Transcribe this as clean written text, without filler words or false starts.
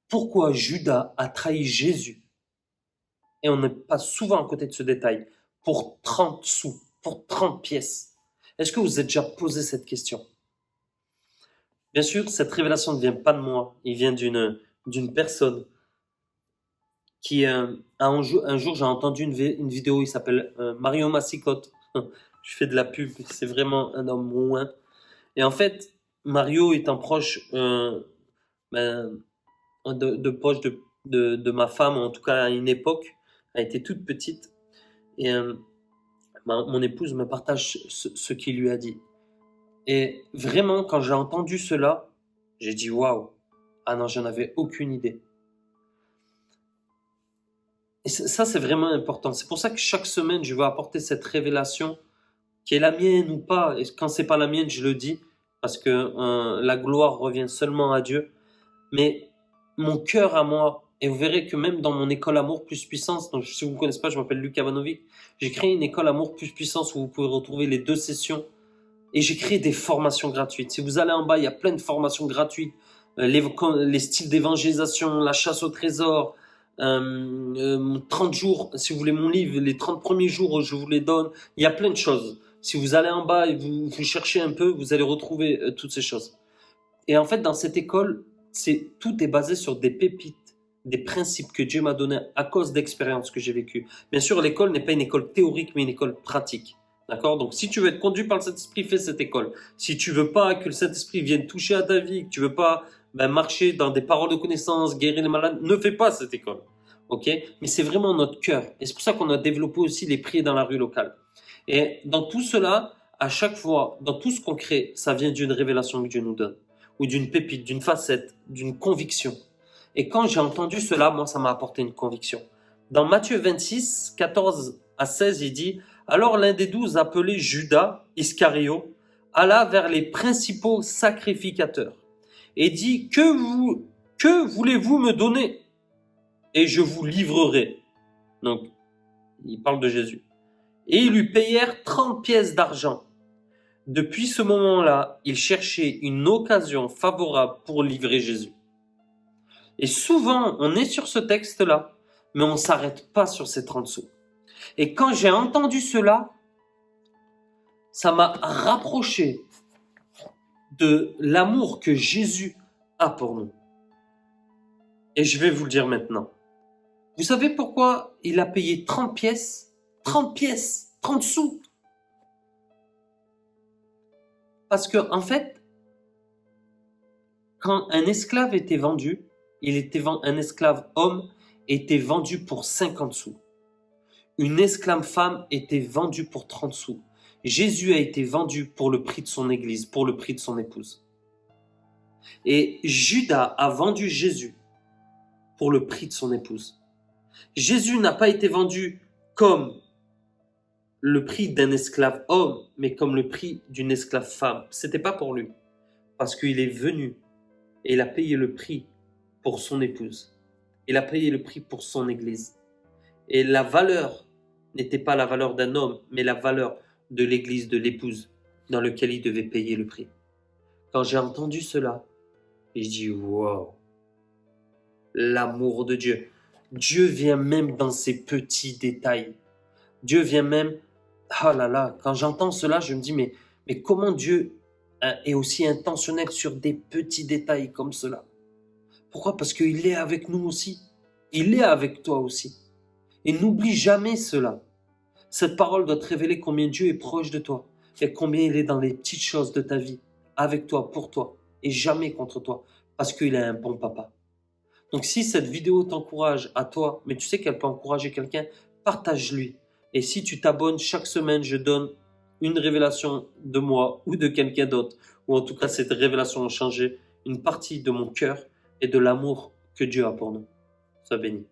pourquoi Judas a trahi Jésus. Et on n'est pas souvent à côté de ce détail. Pour 30 sous, pour 30 pièces. Est-ce que vous êtes déjà posé cette question? Bien sûr, cette révélation ne vient pas de moi. Il vient d'une personne qui, un jour, j'ai entendu une vidéo, il s'appelle Mario Massicotte. Je fais de la pub, c'est vraiment un homme loin. Et en fait, Mario est un proche ben, proche de ma femme, en tout cas à une époque. Elle était toute petite. Et mon épouse me partage ce qu'il lui a dit. Et vraiment, quand j'ai entendu cela, j'ai dit waouh. Ah non, j'en avais aucune idée. Et ça, c'est vraiment important. C'est pour ça que chaque semaine, je veux apporter cette révélation qui est la mienne ou pas. Et quand c'est pas la mienne, je le dis parce que la gloire revient seulement à Dieu. Mais mon cœur à moi, et vous verrez que même dans mon école Amour plus Puissance, donc si vous ne me connaissez pas, je m'appelle Luc Avanovic, j'ai créé une école Amour plus Puissance où vous pouvez retrouver les 2 sessions et j'ai créé des formations gratuites. Si vous allez en bas, il y a plein de formations gratuites, les styles d'évangélisation, la chasse au trésor, 30 jours, si vous voulez mon livre, les 30 premiers jours, je vous les donne. Il y a plein de choses. Si vous allez en bas et vous cherchez un peu, vous allez retrouver toutes ces choses. Et en fait, dans cette école, tout est basé sur des pépites, des principes que Dieu m'a donnés à cause d'expériences que j'ai vécues. Bien sûr, l'école n'est pas une école théorique, mais une école pratique. D'accord? Donc, si tu veux être conduit par le Saint-Esprit, fais cette école. Si tu veux pas que le Saint-Esprit vienne toucher à ta vie, que tu veux pas marcher dans des paroles de connaissance, guérir les malades, ne fais pas cette école. Ok? Mais c'est vraiment notre cœur. Et c'est pour ça qu'on a développé aussi les prières dans la rue locale. Et dans tout cela, à chaque fois, dans tout ce qu'on crée, ça vient d'une révélation que Dieu nous donne, ou d'une pépite, d'une facette, d'une conviction. Et quand j'ai entendu cela, moi, ça m'a apporté une conviction. Dans Matthieu 26, 14 à 16, il dit « Alors l'un des 12, appelé Judas Iscario, alla vers les principaux sacrificateurs et dit « Que voulez-vous me donner? Et je vous livrerai. » Donc, il parle de Jésus. Et ils lui payèrent 30 pièces d'argent. Depuis ce moment-là, il cherchait une occasion favorable pour livrer Jésus. Et souvent, on est sur ce texte-là, mais on ne s'arrête pas sur ces 30 sous. Et quand j'ai entendu cela, ça m'a rapproché de l'amour que Jésus a pour nous. Et je vais vous le dire maintenant. Vous savez pourquoi il a payé 30 pièces? 30 pièces, 30 sous. Parce que, en fait, quand un esclave était vendu, un esclave homme était vendu pour 50 sous. Une esclave femme était vendue pour 30 sous. Jésus a été vendu pour le prix de son église, pour le prix de son épouse. Et Judas a vendu Jésus pour le prix de son épouse. Jésus n'a pas été vendu comme le prix d'un esclave homme, mais comme le prix d'une esclave femme. C'était pas pour lui, parce qu'il est venu et il a payé le prix pour son épouse. Il a payé le prix pour son église. Et la valeur n'était pas la valeur d'un homme, mais la valeur de l'église, de l'épouse, dans lequel il devait payer le prix. Quand j'ai entendu cela, j'ai dit wow, l'amour de Dieu. Dieu vient même dans ces petits détails. Dieu vient même, ah là là, quand j'entends cela, je me dis mais comment Dieu est aussi intentionnel sur des petits détails comme cela? Pourquoi? Parce qu'il est avec nous aussi. Il est avec toi aussi. Et n'oublie jamais cela. Cette parole doit te révéler combien Dieu est proche de toi et combien il est dans les petites choses de ta vie, avec toi, pour toi, et jamais contre toi, parce qu'il est un bon papa. Donc si cette vidéo t'encourage à toi, mais tu sais qu'elle peut encourager quelqu'un, partage-lui. Et si tu t'abonnes, chaque semaine, je donne une révélation de moi ou de quelqu'un d'autre, ou en tout cas cette révélation a changé une partie de mon cœur et de l'amour que Dieu a pour nous. Sois béni.